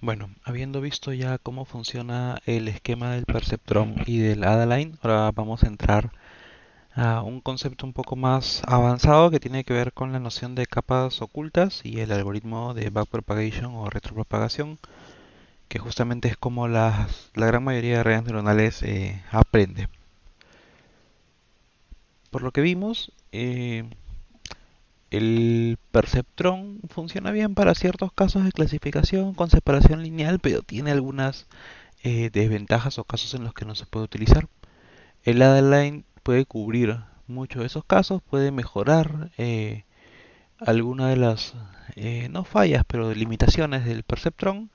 Bueno, habiendo visto ya cómo funciona el esquema del perceptrón y del Adaline, ahora vamos a entrar a un concepto un poco más avanzado que tiene que ver con la noción de capas ocultas y el algoritmo de backpropagation o retropropagación, que justamente es como la gran mayoría de redes neuronales aprende. Por lo que vimos, el perceptrón funciona bien para ciertos casos de clasificación con separación lineal, pero tiene algunas desventajas o casos en los que no se puede utilizar. El Adaline puede cubrir muchos de esos casos, puede mejorar alguna de las, no fallas, pero limitaciones del perceptrón,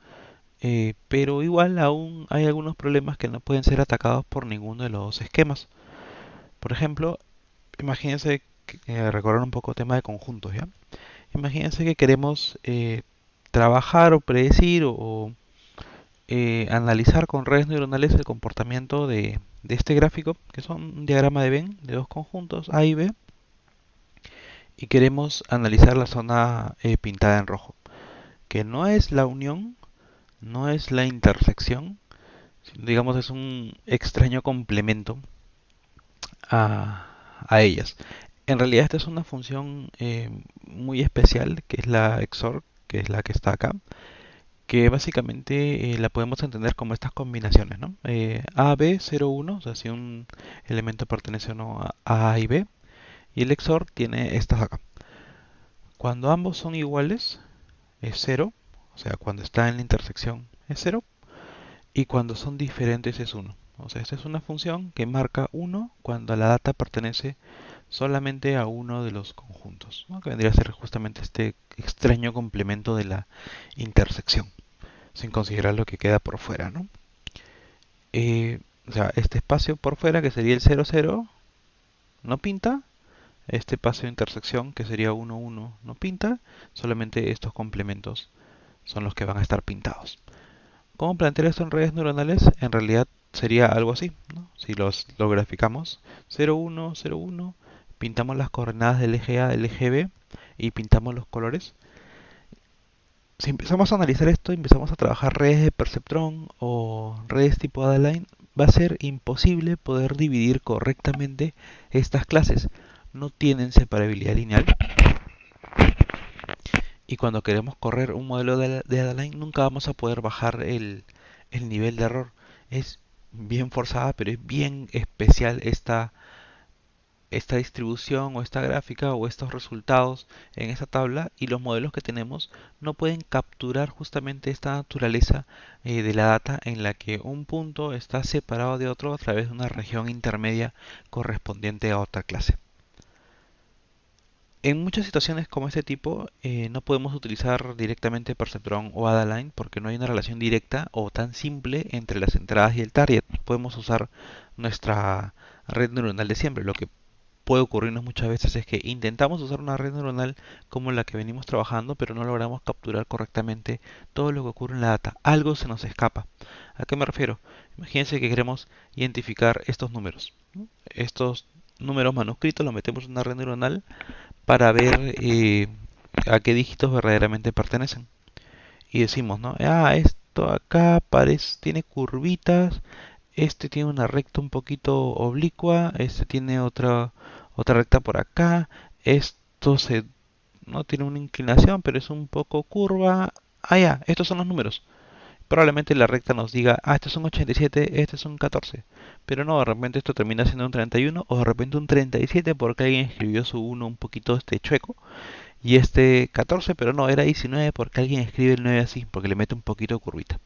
pero igual aún hay algunos problemas que no pueden ser atacados por ninguno de los esquemas. Por ejemplo, imagínense, recordar un poco el tema de conjuntos, ¿ya? Imagínense que queremos trabajar o predecir analizar con redes neuronales el comportamiento de este gráfico, que son un diagrama de Venn de dos conjuntos A y B, y queremos analizar la zona pintada en rojo, que no es la unión, no es la intersección, sino, digamos, es un extraño complemento a ellas. En realidad esta es una función muy especial, que es la XOR, que es la que está acá, que básicamente la podemos entender como estas combinaciones, ¿no? A, B, 0, 1, o sea, si un elemento pertenece o no a A y B, y el XOR tiene estas acá. Cuando ambos son iguales, es 0, o sea, cuando está en la intersección es 0, y cuando son diferentes es 1. O sea, esta es una función que marca 1 cuando la data pertenece solamente a uno de los conjuntos, ¿no? Que vendría a ser justamente este extraño complemento de la intersección, sin considerar lo que queda por fuera, ¿no? O sea, este espacio por fuera, que sería el 0, 0, no pinta. Este espacio de intersección, que sería 1, 1, no pinta. Solamente estos complementos son los que van a estar pintados. ¿Cómo plantear esto en redes neuronales? En realidad sería algo así, ¿no? Si lo graficamos, 0, 1, 0, 1, pintamos las coordenadas del eje A, del eje B y pintamos los colores. Si empezamos a analizar esto, empezamos a trabajar redes de perceptrón o redes tipo Adaline, va a ser imposible poder dividir correctamente estas clases. No tienen separabilidad lineal y cuando queremos correr un modelo de Adaline nunca vamos a poder bajar el nivel de error. Es bien forzada, pero es bien especial esta distribución o esta gráfica o estos resultados en esta tabla, y los modelos que tenemos no pueden capturar justamente esta naturaleza de la data en la que un punto está separado de otro a través de una región intermedia correspondiente a otra clase. En muchas situaciones como este tipo no podemos utilizar directamente Perceptron o Adaline porque no hay una relación directa o tan simple entre las entradas y el target. Podemos usar nuestra red neuronal de siempre. Lo que puede ocurrirnos muchas veces es que intentamos usar una red neuronal como la que venimos trabajando, pero no logramos capturar correctamente todo lo que ocurre en la data. Algo se nos escapa. ¿A qué me refiero? Imagínense que queremos identificar estos números, ¿no? Estos números manuscritos los metemos en una red neuronal para ver a qué dígitos verdaderamente pertenecen. Y decimos, ¿no? Ah, esto acá parece, tiene curvitas, este tiene una recta un poquito oblicua, este tiene otra recta por acá, esto no tiene una inclinación, pero es un poco curva. Ah, ya, estos son los números. Probablemente la recta nos diga, ah, este es un 87, este es un 14. Pero no, de repente esto termina siendo un 31 o de repente un 37 porque alguien escribió su uno un poquito chueco. Y este 14, pero no, era 19 porque alguien escribe el 9 así, porque le mete un poquito de curvita.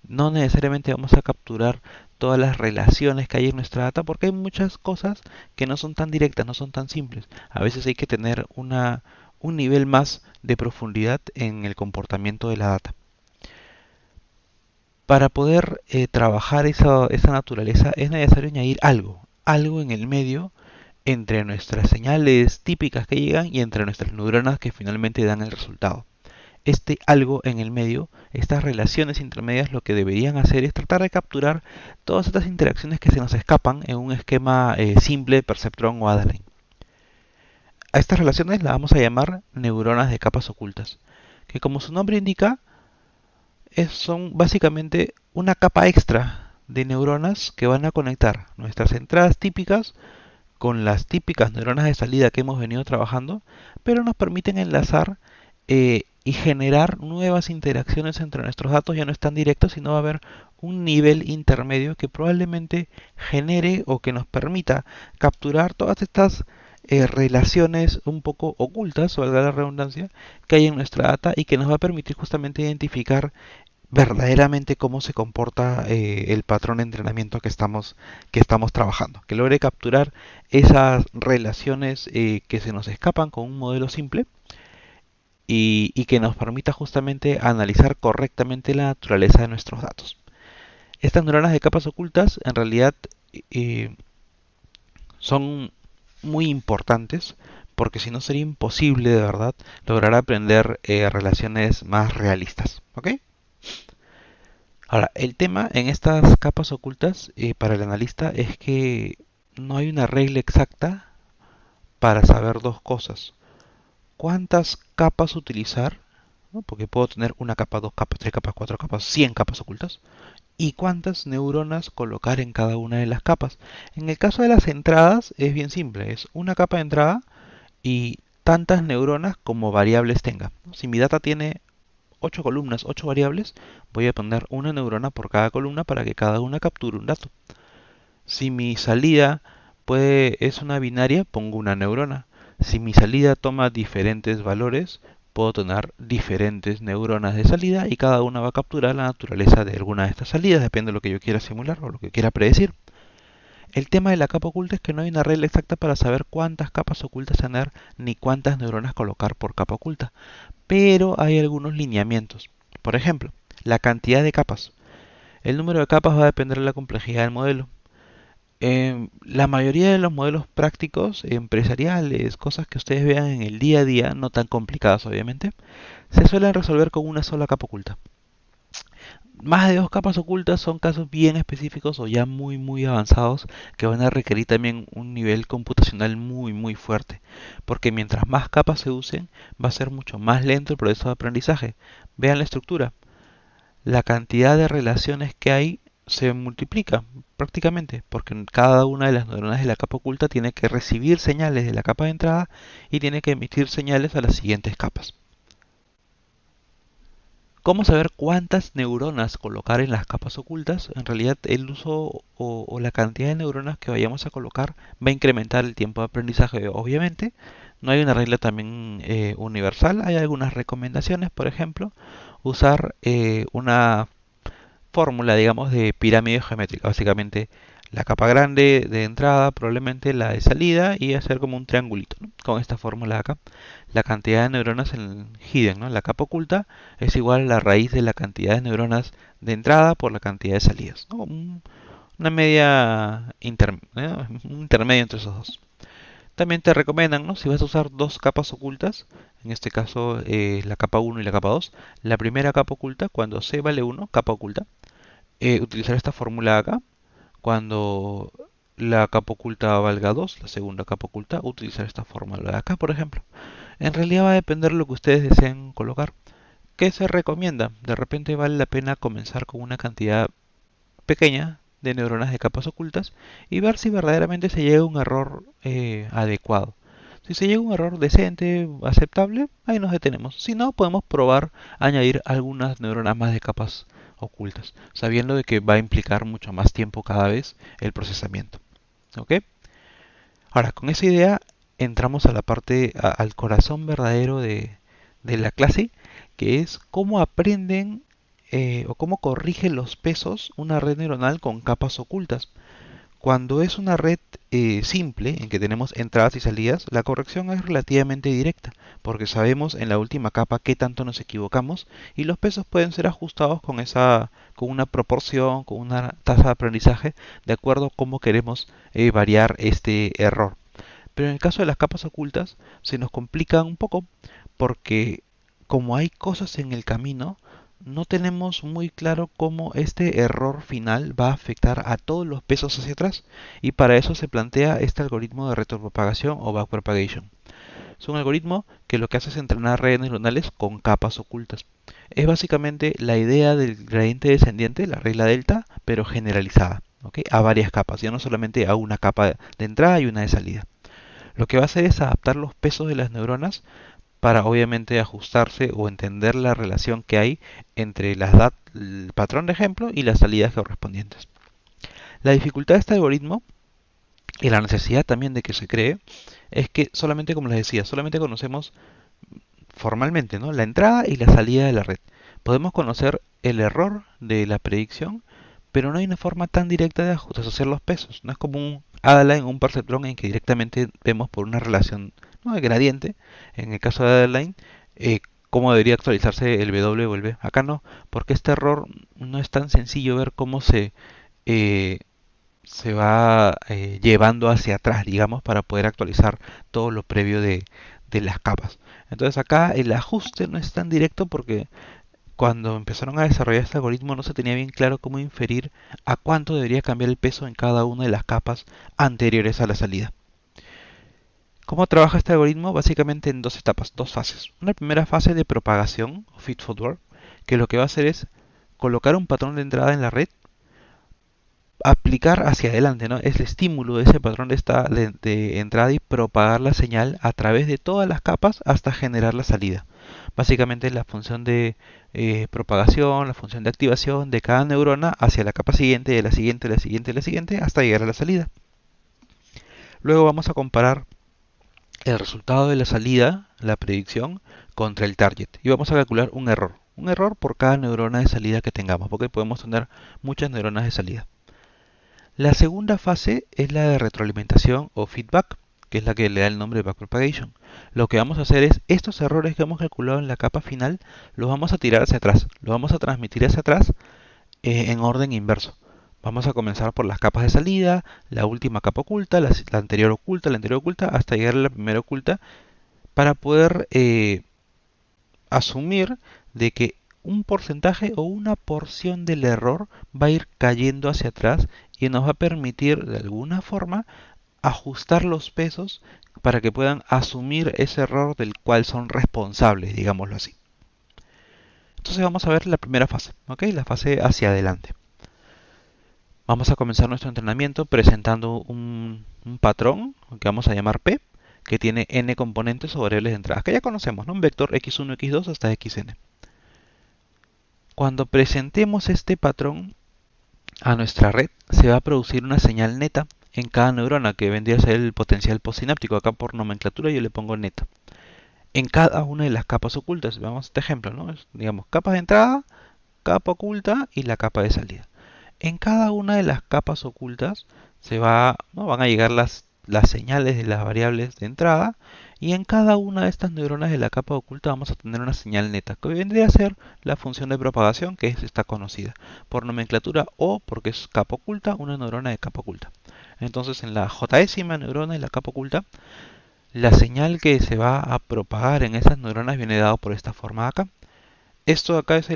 No necesariamente vamos a capturar todas las relaciones que hay en nuestra data porque hay muchas cosas que no son tan directas, no son tan simples. A veces hay que tener un nivel más de profundidad en el comportamiento de la data. Para poder trabajar esa naturaleza es necesario añadir algo en el medio entre nuestras señales típicas que llegan y entre nuestras neuronas que finalmente dan el resultado. Este algo en el medio, estas relaciones intermedias, lo que deberían hacer es tratar de capturar todas estas interacciones que se nos escapan en un esquema simple de Perceptron o Adaline. A estas relaciones las vamos a llamar neuronas de capas ocultas, que como su nombre indica, son básicamente una capa extra de neuronas que van a conectar nuestras entradas típicas con las típicas neuronas de salida que hemos venido trabajando, pero nos permiten enlazar y generar nuevas interacciones entre nuestros datos. Ya no es tan directo, sino va a haber un nivel intermedio que probablemente genere o que nos permita capturar todas estas relaciones un poco ocultas, valga la redundancia, que hay en nuestra data y que nos va a permitir justamente identificar verdaderamente cómo se comporta el patrón de entrenamiento que estamos trabajando, que logre capturar esas relaciones que se nos escapan con un modelo simple y que nos permita justamente analizar correctamente la naturaleza de nuestros datos. Estas neuronas de capas ocultas en realidad eh, son muy importantes porque si no sería imposible de verdad lograr aprender relaciones más realistas. ¿Ok? Ahora, el tema en estas capas ocultas para el analista es que no hay una regla exacta para saber dos cosas. ¿Cuántas capas utilizar? ¿No? Porque puedo tener una capa, dos capas, tres capas, cuatro capas, 100 capas ocultas. ¿Y cuántas neuronas colocar en cada una de las capas? En el caso de las entradas es bien simple. Es una capa de entrada y tantas neuronas como variables tenga. Si mi data tiene 8 columnas, 8 variables, voy a poner una neurona por cada columna para que cada una capture un dato. Si mi salida es una binaria, pongo una neurona. Si mi salida toma diferentes valores, puedo tener diferentes neuronas de salida y cada una va a capturar la naturaleza de alguna de estas salidas, depende de lo que yo quiera simular o lo que quiera predecir. El tema de la capa oculta es que no hay una regla exacta para saber cuántas capas ocultas tener ni cuántas neuronas colocar por capa oculta, pero hay algunos lineamientos. Por ejemplo, la cantidad de capas. El número de capas va a depender de la complejidad del modelo. La mayoría de los modelos prácticos, empresariales, cosas que ustedes vean en el día a día, no tan complicadas obviamente, se suelen resolver con una sola capa oculta. Más de dos capas ocultas son casos bien específicos o ya muy avanzados que van a requerir también un nivel computacional muy fuerte, porque mientras más capas se usen, va a ser mucho más lento el proceso de aprendizaje. Vean la estructura. La cantidad de relaciones que hay se multiplica prácticamente, porque cada una de las neuronas de la capa oculta tiene que recibir señales de la capa de entrada y tiene que emitir señales a las siguientes capas. ¿Cómo saber cuántas neuronas colocar en las capas ocultas? En realidad el uso o la cantidad de neuronas que vayamos a colocar va a incrementar el tiempo de aprendizaje, obviamente. No hay una regla también universal, hay algunas recomendaciones, por ejemplo, usar una fórmula, digamos, de pirámide geométrica. Básicamente la capa grande de entrada, probablemente la de salida y hacer como un triangulito, ¿no? Con esta fórmula de acá. La cantidad de neuronas en el hidden, ¿no? La capa oculta es igual a la raíz de la cantidad de neuronas de entrada por la cantidad de salidas, ¿no? Una media un intermedio entre esos dos. También te recomiendan, ¿no? Si vas a usar dos capas ocultas, en este caso la capa uno y la capa 2, la primera capa oculta, cuando C vale uno, capa oculta, utilizar esta fórmula acá. Cuando la capa oculta valga 2, la segunda capa oculta, utilizar esta fórmula de acá, por ejemplo. En realidad va a depender de lo que ustedes deseen colocar. ¿Qué se recomienda? De repente vale la pena comenzar con una cantidad pequeña de neuronas de capas ocultas y ver si verdaderamente se llega a un error adecuado. Si se llega a un error decente, aceptable, ahí nos detenemos. Si no, podemos probar añadir algunas neuronas más de capas ocultas, sabiendo de que va a implicar mucho más tiempo cada vez el procesamiento. ¿Ok? Ahora, con esa idea entramos a la parte, al corazón verdadero de la clase, que es cómo aprenden o cómo corrige los pesos una red neuronal con capas ocultas. Cuando es una red simple, en que tenemos entradas y salidas, la corrección es relativamente directa, porque sabemos en la última capa qué tanto nos equivocamos y los pesos pueden ser ajustados con una proporción, con una tasa de aprendizaje, de acuerdo a cómo queremos variar este error. Pero en el caso de las capas ocultas se nos complica un poco porque como hay cosas en el camino, no tenemos muy claro cómo este error final va a afectar a todos los pesos hacia atrás y para eso se plantea este algoritmo de retropropagación o backpropagation. Es un algoritmo que lo que hace es entrenar redes neuronales con capas ocultas. Es básicamente la idea del gradiente descendiente, la regla delta, pero generalizada, ¿ok? A varias capas, ya no solamente a una capa de entrada y una de salida. Lo que va a hacer es adaptar los pesos de las neuronas para obviamente ajustarse o entender la relación que hay entre el patrón de ejemplo y las salidas correspondientes. La dificultad de este algoritmo y la necesidad también de que se cree es que solamente, como les decía, solamente conocemos formalmente, ¿no?, la entrada y la salida de la red. Podemos conocer el error de la predicción, pero no hay una forma tan directa de asociar los pesos. No es como un Adaline o un perceptrón en que directamente vemos por una relación, ¿no?, de gradiente. En el caso de Adaline, cómo debería actualizarse el W o el B. Acá no, porque este error no es tan sencillo ver cómo eh, se va llevando hacia atrás, digamos, para poder actualizar todo lo previo de las capas. Entonces acá el ajuste no es tan directo porque cuando empezaron a desarrollar este algoritmo no se tenía bien claro cómo inferir a cuánto debería cambiar el peso en cada una de las capas anteriores a la salida. ¿Cómo trabaja este algoritmo? Básicamente en dos etapas, dos fases. Una primera fase de propagación, o feed forward, que lo que va a hacer es colocar un patrón de entrada en la red, aplicar hacia adelante, ¿no? Es el estímulo de ese patrón de entrada y propagar la señal a través de todas las capas hasta generar la salida. Básicamente es la función de propagación, la función de activación de cada neurona hacia la capa siguiente, de la siguiente, de la siguiente, de la siguiente, hasta llegar a la salida. Luego vamos a comparar el resultado de la salida, la predicción, contra el target. Y vamos a calcular un error. Un error por cada neurona de salida que tengamos, porque podemos tener muchas neuronas de salida. La segunda fase es la de retroalimentación o feedback, que es la que le da el nombre de backpropagation. Lo que vamos a hacer es estos errores que hemos calculado en la capa final, los vamos a tirar hacia atrás, los vamos a transmitir hacia atrás en orden inverso. Vamos a comenzar por las capas de salida, la última capa oculta, la anterior oculta, hasta llegar a la primera oculta, para poder asumir de que un porcentaje o una porción del error va a ir cayendo hacia atrás y nos va a permitir de alguna forma ajustar los pesos para que puedan asumir ese error del cual son responsables, digámoslo así. Entonces vamos a ver la primera fase, ¿ok? La fase hacia adelante. Vamos a comenzar nuestro entrenamiento presentando un patrón que vamos a llamar P, que tiene n componentes o variables de entrada, que ya conocemos, ¿no? Un vector x1, x2 hasta xn. Cuando presentemos este patrón a nuestra red, se va a producir una señal neta en cada neurona, que vendría a ser el potencial postsináptico. Acá por nomenclatura yo le pongo neta. En cada una de las capas ocultas, veamos este ejemplo, ¿no? Digamos, capas de entrada, capa oculta y la capa de salida. En cada una de las capas ocultas ¿no?, van a llegar las señales de las variables de entrada, y en cada una de estas neuronas de la capa oculta vamos a tener una señal neta, que vendría a ser la función de propagación, que está conocida por nomenclatura o porque es capa oculta, una neurona de capa oculta. Entonces en la jésima neurona de la capa oculta, la señal que se va a propagar en esas neuronas viene dado por esta forma de acá. Esto de acá es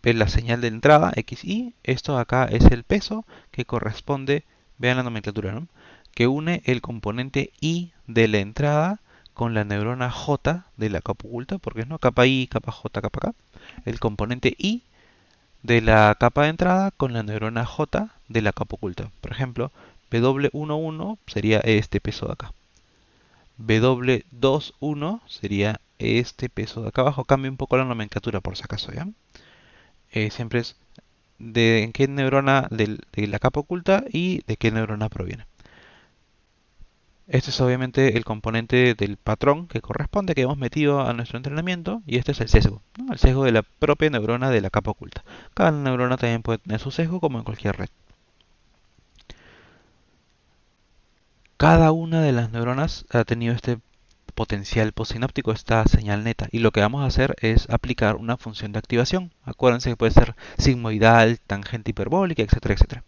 la señal de entrada, xi. Esto de acá es el peso que corresponde, vean la nomenclatura, ¿no?, que une el componente i de la entrada con la neurona j de la capa oculta, porque es no capa i, capa j, capa k. El componente i de la capa de entrada con la neurona j de la capa oculta. Por ejemplo, W11 sería este peso de acá. W21 sería este peso de acá abajo. Cambia un poco la nomenclatura por si acaso, ¿ya? Siempre es de en qué neurona de la capa oculta y de qué neurona proviene. Este es obviamente el componente del patrón que corresponde, que hemos metido a nuestro entrenamiento, y este es el sesgo, ¿no?, el sesgo de la propia neurona de la capa oculta. Cada neurona también puede tener su sesgo, como en cualquier red. Cada una de las neuronas ha tenido este potencial postsináptico, esta señal neta, y lo que vamos a hacer es aplicar una función de activación. Acuérdense que puede ser sigmoidal, tangente hiperbólica, etcétera, etcétera.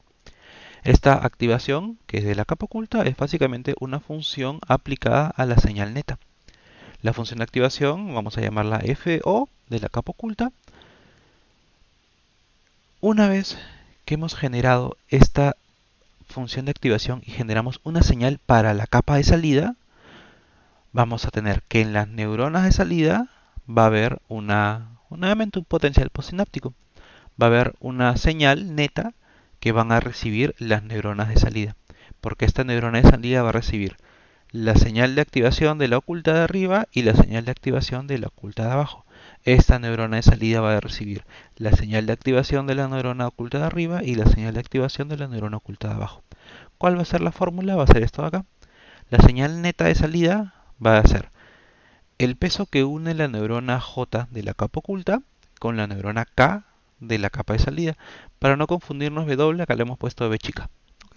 Esta activación, que es de la capa oculta, es básicamente una función aplicada a la señal neta. La función de activación, vamos a llamarla FO de la capa oculta. Una vez que hemos generado esta función de activación y generamos una señal para la capa de salida, vamos a tener que en las neuronas de salida va a haber nuevamente un potencial postsináptico. Va a haber una señal neta que van a recibir las neuronas de salida. Porque esta neurona de salida va a recibir la señal de activación de la oculta de arriba y la señal de activación de la oculta de abajo. Esta neurona de salida va a recibir la señal de activación de la neurona oculta de arriba y la señal de activación de la neurona oculta de abajo. ¿Cuál va a ser la fórmula? Va a ser esto de acá. La señal neta de salida va a ser el peso que une la neurona J de la capa oculta con la neurona K de la capa de salida. Para no confundirnos W, acá le hemos puesto B chica.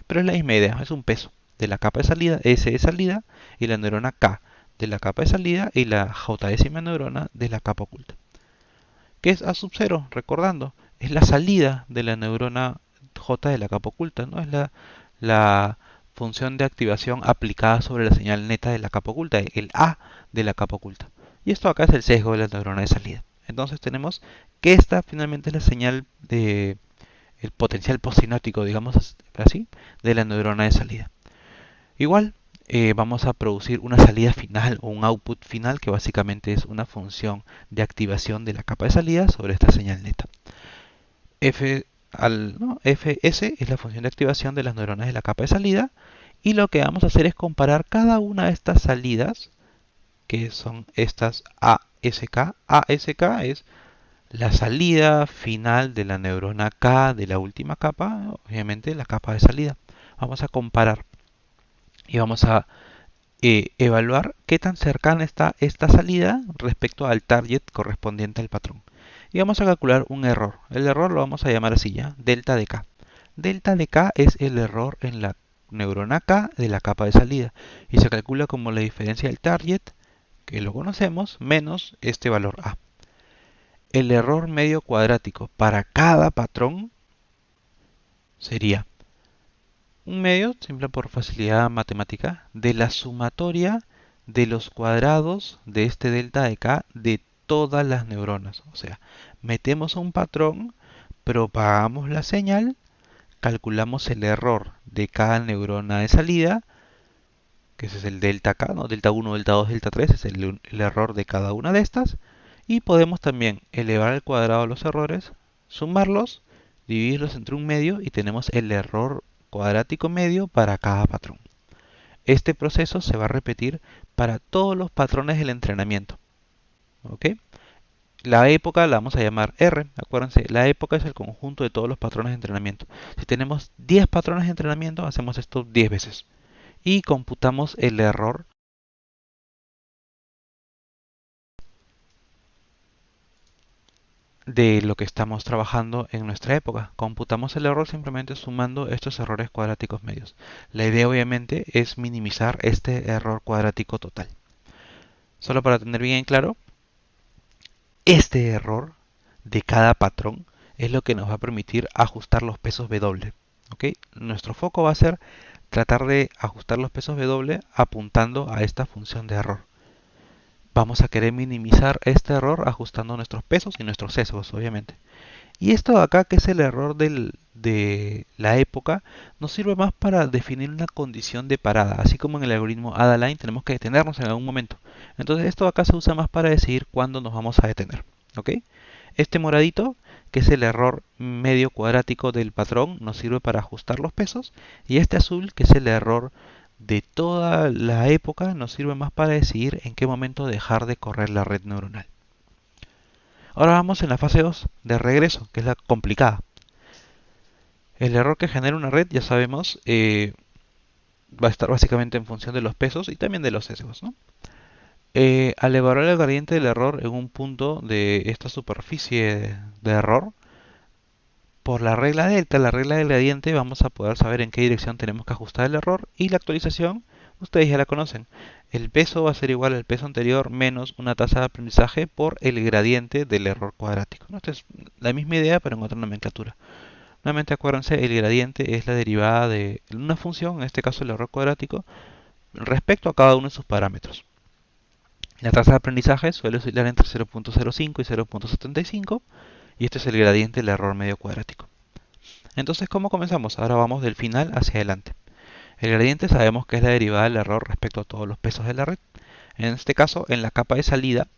Pero es la misma idea, es un peso de la capa de salida, S de salida, y la neurona K de la capa de salida y la J décima neurona de la capa oculta. ¿Qué es A sub 0? Recordando, es la salida de la neurona J de la capa oculta, ¿no? Es la función de activación aplicada sobre la señal neta de la capa oculta, el A de la capa oculta. Y esto acá es el sesgo de la neurona de salida. Entonces tenemos que esta finalmente es la señal de el potencial postsináptico, digamos así, de la neurona de salida. Igual, vamos a producir una salida final o un output final que básicamente es una función de activación de la capa de salida sobre esta señal neta. Fs es la función de activación de las neuronas de la capa de salida y lo que vamos a hacer es comparar cada una de estas salidas, que son estas ASK. ASK es la salida final de la neurona K de la última capa, obviamente la capa de salida. Vamos a comparar y vamos a evaluar qué tan cercana está esta salida respecto al target correspondiente al patrón. Y vamos a calcular un error. El error lo vamos a llamar así ya, delta de K. Delta de K es el error en la neurona K de la capa de salida y se calcula como la diferencia del target, que lo conocemos, menos este valor A. El error medio cuadrático para cada patrón sería un medio, simple por facilidad matemática, de la sumatoria de los cuadrados de este delta de K de todas las neuronas. O sea, metemos un patrón, propagamos la señal, calculamos el error de cada neurona de salida, que ese es el delta K, ¿no? Delta 1, delta 2, delta 3, es el error de cada una de estas. Y podemos también elevar al cuadrado los errores, sumarlos, dividirlos entre un medio y tenemos el error cuadrático medio para cada patrón. Este proceso se va a repetir para todos los patrones del entrenamiento. ¿Ok? La época la vamos a llamar R. Acuérdense, la época es el conjunto de todos los patrones de entrenamiento. Si tenemos 10 patrones de entrenamiento, hacemos esto 10 veces. Y computamos el error de lo que estamos trabajando en nuestra época. Computamos el error simplemente sumando estos errores cuadráticos medios. La idea obviamente es minimizar este error cuadrático total. Solo para tener bien en claro, este error de cada patrón es lo que nos va a permitir ajustar los pesos W. ¿Ok? Nuestro foco va a ser tratar de ajustar los pesos W apuntando a esta función de error. Vamos a querer minimizar este error ajustando nuestros pesos y nuestros sesgos, obviamente. Y esto de acá, que es el error de la época, nos sirve más para definir una condición de parada. Así como en el algoritmo Adaline tenemos que detenernos en algún momento. Entonces esto de acá se usa más para decidir cuándo nos vamos a detener. ¿Ok? Este moradito, que es el error medio cuadrático del patrón, nos sirve para ajustar los pesos. Y este azul, que es el error de toda la época, nos sirve más para decidir en qué momento dejar de correr la red neuronal. Ahora vamos en la fase 2 de regreso, que es la complicada. El error que genera una red, ya sabemos, va a estar básicamente en función de los pesos y también de los sesgos, ¿no? Al evaluar el gradiente del error en un punto de esta superficie de error, por la regla delta, la regla del gradiente, vamos a poder saber en qué dirección tenemos que ajustar el error y la actualización, ustedes ya la conocen. El peso va a ser igual al peso anterior menos una tasa de aprendizaje por el gradiente del error cuadrático, ¿no? Esta es la misma idea pero en otra nomenclatura. Nuevamente acuérdense, el gradiente es la derivada de una función, en este caso el error cuadrático, respecto a cada uno de sus parámetros. La tasa de aprendizaje suele oscilar entre 0.05 y 0.75 y este es el gradiente del error medio cuadrático. Entonces, ¿cómo comenzamos? Ahora vamos del final hacia adelante. El gradiente sabemos que es la derivada del error respecto a todos los pesos de la red. En este caso, en la capa de salida,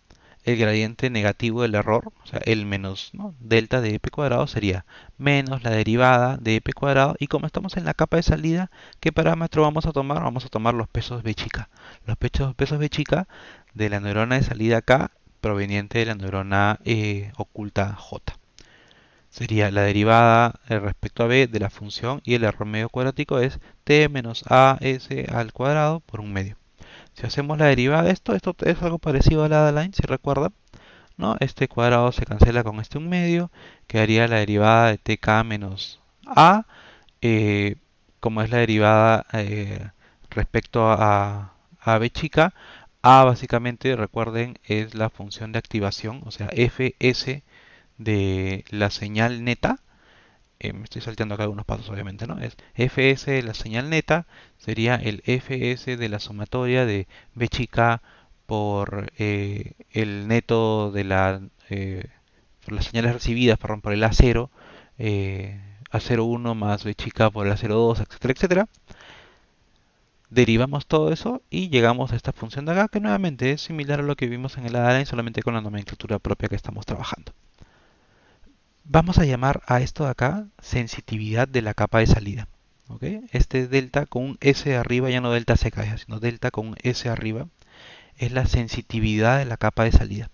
el gradiente negativo del error, o sea, el menos, ¿no?, delta de p cuadrado sería menos la derivada de p cuadrado. Y como estamos en la capa de salida, ¿qué parámetro vamos a tomar? Vamos a tomar los pesos b chica. Los pesos b chica de la neurona de salida K proveniente de la neurona oculta J. Sería la derivada respecto a b de la función, y el error medio cuadrático es t menos as al cuadrado por un medio. Si hacemos la derivada de esto es algo parecido a la de line, si recuerdan, ¿no? Este cuadrado se cancela con este un medio, quedaría la derivada de tk menos a, eh, como es la derivada respecto a b chica. A básicamente, recuerden, es la función de activación, o sea, fs de la señal neta. Me estoy salteando acá algunos pasos, obviamente, ¿no? Es fs de la señal neta, sería el fs de la sumatoria de b chica por el neto de por las señales recibidas, perdón, por el A0, A01 más b chica por el A02, etcétera, etcétera. Derivamos todo eso y llegamos a esta función de acá, que nuevamente es similar a lo que vimos en el ADN, solamente con la nomenclatura propia que estamos trabajando. Vamos a llamar a esto de acá sensitividad de la capa de salida. ¿Ok? Este delta con un S arriba, ya no delta seca, sino delta con un S arriba, es la sensitividad de la capa de salida.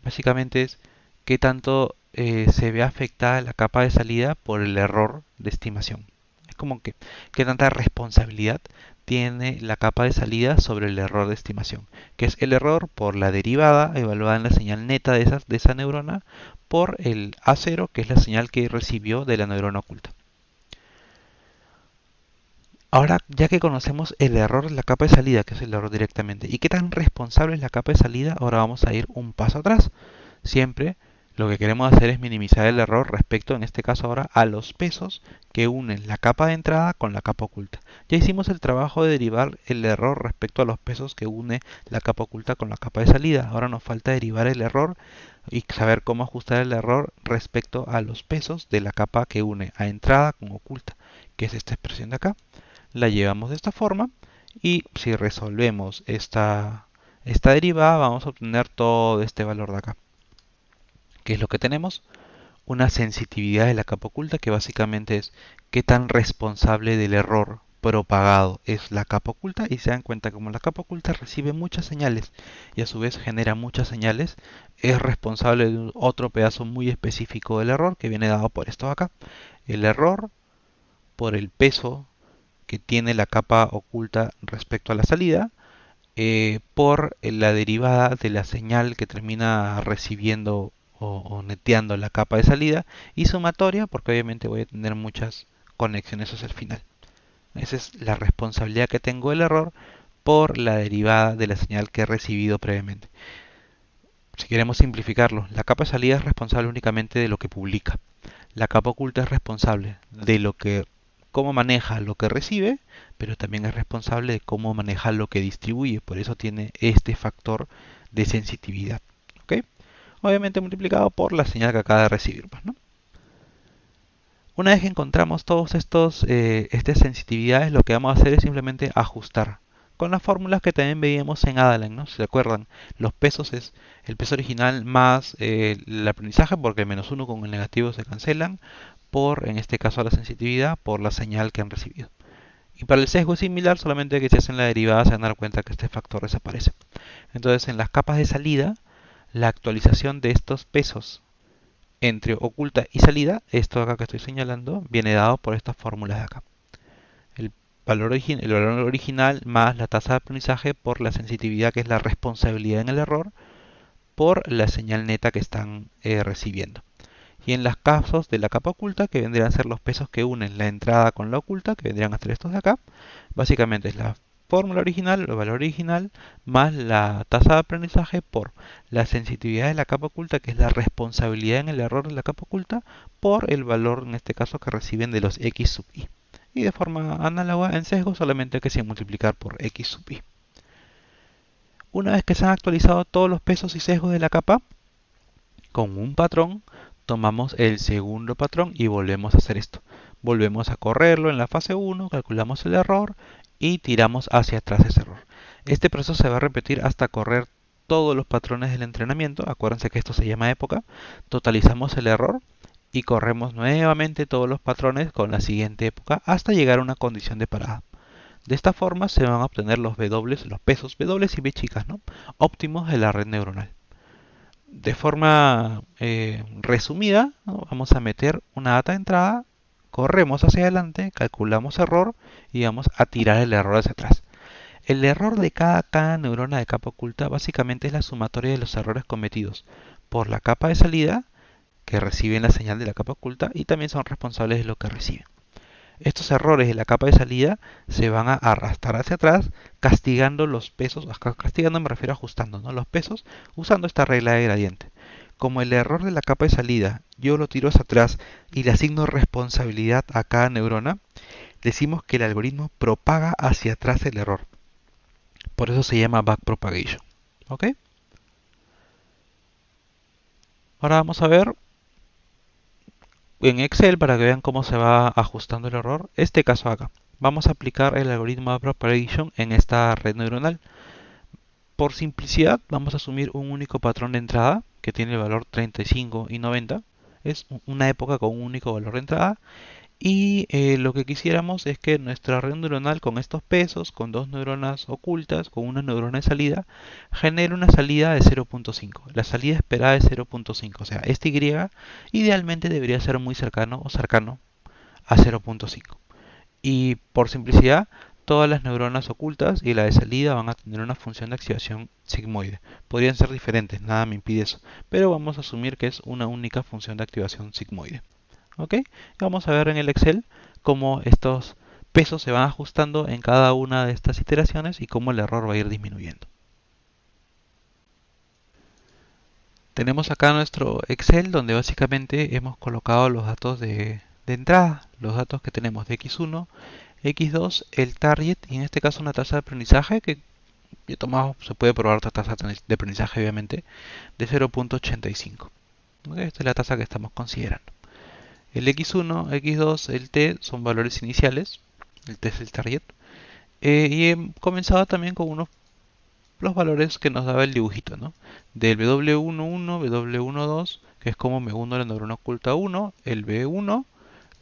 Básicamente es qué tanto se ve afectada la capa de salida por el error de estimación. Es como que qué tanta responsabilidad tiene la capa de salida sobre el error de estimación, que es el error por la derivada evaluada en la señal neta de esa neurona por el A0, que es la señal que recibió de la neurona oculta. Ahora, ya que conocemos el error de la capa de salida, que es el error directamente, y qué tan responsable es la capa de salida, ahora vamos a ir un paso atrás. Siempre lo que queremos hacer es minimizar el error respecto, en este caso ahora, a los pesos que unen la capa de entrada con la capa oculta. Ya hicimos el trabajo de derivar el error respecto a los pesos que une la capa oculta con la capa de salida. Ahora nos falta derivar el error y saber cómo ajustar el error respecto a los pesos de la capa que une a entrada con oculta, que es esta expresión de acá. La llevamos de esta forma y si resolvemos esta derivada vamos a obtener todo este valor de acá. ¿Qué es lo que tenemos? Una sensitividad de la capa oculta, que básicamente es qué tan responsable del error propagado es la capa oculta. Y se dan cuenta, como la capa oculta recibe muchas señales y a su vez genera muchas señales, es responsable de otro pedazo muy específico del error, que viene dado por esto de acá. El error por el peso que tiene la capa oculta respecto a la salida, por la derivada de la señal que termina recibiendo o neteando la capa de salida, y sumatoria porque obviamente voy a tener muchas conexiones hacia el final. Esa es la responsabilidad que tengo del error por la derivada de la señal que he recibido previamente. Si queremos simplificarlo, la capa de salida es responsable únicamente de lo que publica. La capa oculta es responsable de cómo maneja lo que recibe, pero también es responsable de cómo maneja lo que distribuye. Por eso tiene este factor de sensitividad. ¿Ok? Obviamente multiplicado por la señal que acaba de recibir, pues, ¿no? Una vez que encontramos todos estas sensitividades, lo que vamos a hacer es simplemente ajustar con las fórmulas que también veíamos en Adaline, ¿no? Si se acuerdan, los pesos es el peso original más el aprendizaje, porque el menos uno con el negativo se cancelan, por, en este caso, la sensitividad, por la señal que han recibido. Y para el sesgo es similar, solamente que si hacen la derivada se van a dar cuenta que este factor desaparece. Entonces, en las capas de salida, la actualización de estos pesos entre oculta y salida, esto acá que estoy señalando, viene dado por estas fórmulas de acá. El el valor original más la tasa de aprendizaje por la sensitividad, que es la responsabilidad en el error, por la señal neta que están recibiendo. Y en los casos de la capa oculta, que vendrían a ser los pesos que unen la entrada con la oculta, que vendrían a ser estos de acá, básicamente es la fórmula original, el valor original, más la tasa de aprendizaje por la sensitividad de la capa oculta, que es la responsabilidad en el error de la capa oculta, por el valor, en este caso, que reciben de los x sub i. Y de forma análoga en sesgo, solamente que se multiplicar por x sub i. Una vez que se han actualizado todos los pesos y sesgos de la capa, con un patrón, tomamos el segundo patrón y volvemos a hacer esto. Volvemos a correrlo en la fase 1, calculamos el error y tiramos hacia atrás ese error. Este proceso se va a repetir hasta correr todos los patrones del entrenamiento. Acuérdense que esto se llama época. Totalizamos el error y corremos nuevamente todos los patrones con la siguiente época hasta llegar a una condición de parada. De esta forma se van a obtener los W, los pesos W y B chicas, ¿no? Óptimos de la red neuronal. De forma resumida, ¿no? Vamos a meter una data de entrada, corremos hacia adelante, calculamos error y vamos a tirar el error hacia atrás. El error de cada neurona de capa oculta básicamente es la sumatoria de los errores cometidos por la capa de salida que reciben la señal de la capa oculta y también son responsables de lo que reciben. Estos errores de la capa de salida se van a arrastrar hacia atrás castigando los pesos, castigando me refiero a ajustando, ¿no? Los pesos usando esta regla de gradiente. Como el error de la capa de salida yo lo tiro hacia atrás y le asigno responsabilidad a cada neurona, decimos que el algoritmo propaga hacia atrás el error. Por eso se llama backpropagation. ¿Ok? Ahora vamos a ver en Excel para que vean cómo se va ajustando el error. Este caso acá. Vamos a aplicar el algoritmo backpropagation en esta red neuronal. Por simplicidad vamos a asumir un único patrón de entrada que tiene el valor 35 y 90. Es una época con un único valor de entrada. Y lo que quisiéramos es que nuestra red neuronal con estos pesos, con dos neuronas ocultas, con una neurona de salida, genere una salida de 0.5. La salida esperada es 0.5, o sea, este Y idealmente debería ser muy cercano o cercano a 0.5. Y por simplicidad, todas las neuronas ocultas y la de salida van a tener una función de activación sigmoide. Podrían ser diferentes, nada me impide eso, pero vamos a asumir que es una única función de activación sigmoide. ¿Ok? Vamos a ver en el Excel cómo estos pesos se van ajustando en cada una de estas iteraciones y cómo el error va a ir disminuyendo. Tenemos acá nuestro Excel donde básicamente hemos colocado los datos de entrada, los datos que tenemos de X1, X2, el target y en este caso una tasa de aprendizaje que he tomado, se puede probar otra tasa de aprendizaje obviamente, de 0.85. ¿Okay? Esta es la tasa que estamos considerando. El X1, X2, el T son valores iniciales, el T es el target, y he comenzado también con los valores que nos daba el dibujito, ¿no? Del W11, W12, que es como me uno la neurona oculta 1, el B1,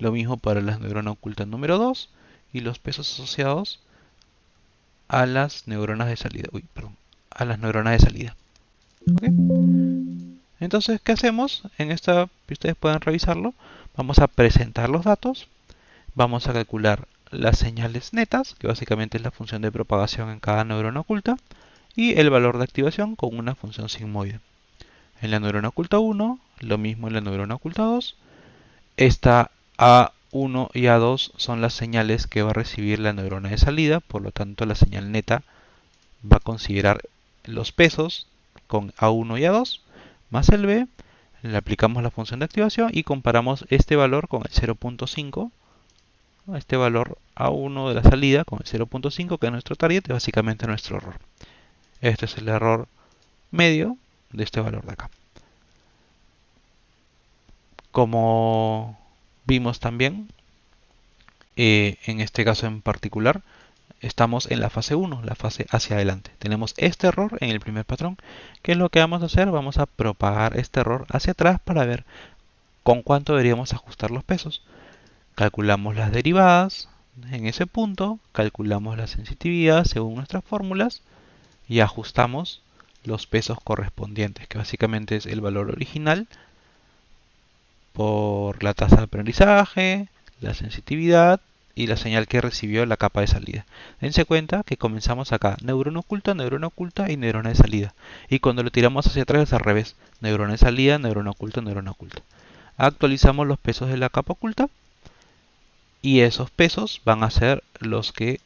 lo mismo para la neurona oculta número 2, y los pesos asociados a las neuronas de salida. Uy, perdón, a las neuronas de salida. ¿Okay? Entonces, ¿qué hacemos? En esta, ustedes pueden revisarlo, vamos a presentar los datos, vamos a calcular las señales netas, que básicamente es la función de propagación en cada neurona oculta, y el valor de activación con una función sigmoide. En la neurona oculta 1, lo mismo en la neurona oculta 2. Esta A1 y A2 son las señales que va a recibir la neurona de salida, por lo tanto la señal neta va a considerar los pesos con A1 y A2 más el B, le aplicamos la función de activación y comparamos este valor con el 0.5, este valor A1 de la salida con el 0.5 que es nuestro target, es básicamente nuestro error. Este es el error medio de este valor de acá. Como vimos también, en este caso en particular, estamos en la fase 1, la fase hacia adelante. Tenemos este error en el primer patrón. ¿Qué es lo que vamos a hacer? Vamos a propagar este error hacia atrás para ver con cuánto deberíamos ajustar los pesos. Calculamos las derivadas en ese punto, calculamos la sensitividad según nuestras fórmulas y ajustamos los pesos correspondientes, que básicamente es el valor original por la tasa de aprendizaje, la sensitividad y la señal que recibió la capa de salida. Dense cuenta que comenzamos acá, neurona oculta y neurona de salida. Y cuando lo tiramos hacia atrás es al revés, neurona de salida, neurona oculta, neurona oculta. Actualizamos los pesos de la capa oculta y esos pesos van a ser los que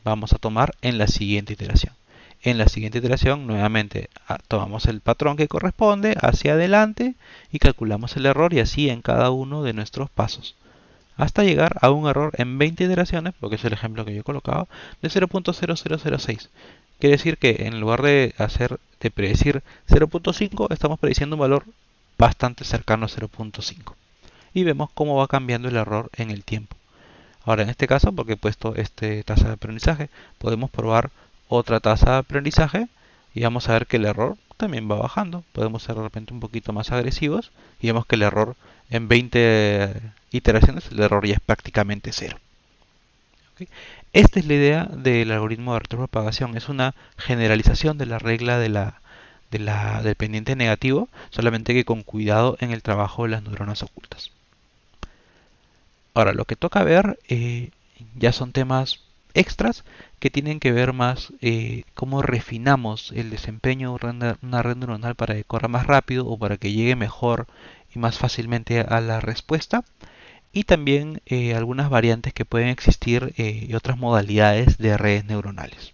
vamos a tomar en la siguiente iteración. En la siguiente iteración nuevamente tomamos el patrón que corresponde hacia adelante y calculamos el error y así en cada uno de nuestros pasos hasta llegar a un error en 20 iteraciones, porque es el ejemplo que yo he colocado, de 0.0006. Quiere decir que en lugar de predecir 0.5, estamos prediciendo un valor bastante cercano a 0.5. Y vemos cómo va cambiando el error en el tiempo. Ahora, en este caso, porque he puesto esta tasa de aprendizaje, podemos probar otra tasa de aprendizaje y vamos a ver que el error también va bajando. Podemos ser de repente un poquito más agresivos y vemos que el error en 20 iteraciones, el error ya es prácticamente cero. ¿Ok? Esta es la idea del algoritmo de retropropagación. Es una generalización de la regla del pendiente negativo, solamente que con cuidado en el trabajo de las neuronas ocultas. Ahora, lo que toca ver ya son temas extras que tienen que ver más cómo refinamos el desempeño de una red neuronal para que corra más rápido o para que llegue mejor y más fácilmente a la respuesta. Y también algunas variantes que pueden existir y otras modalidades de redes neuronales.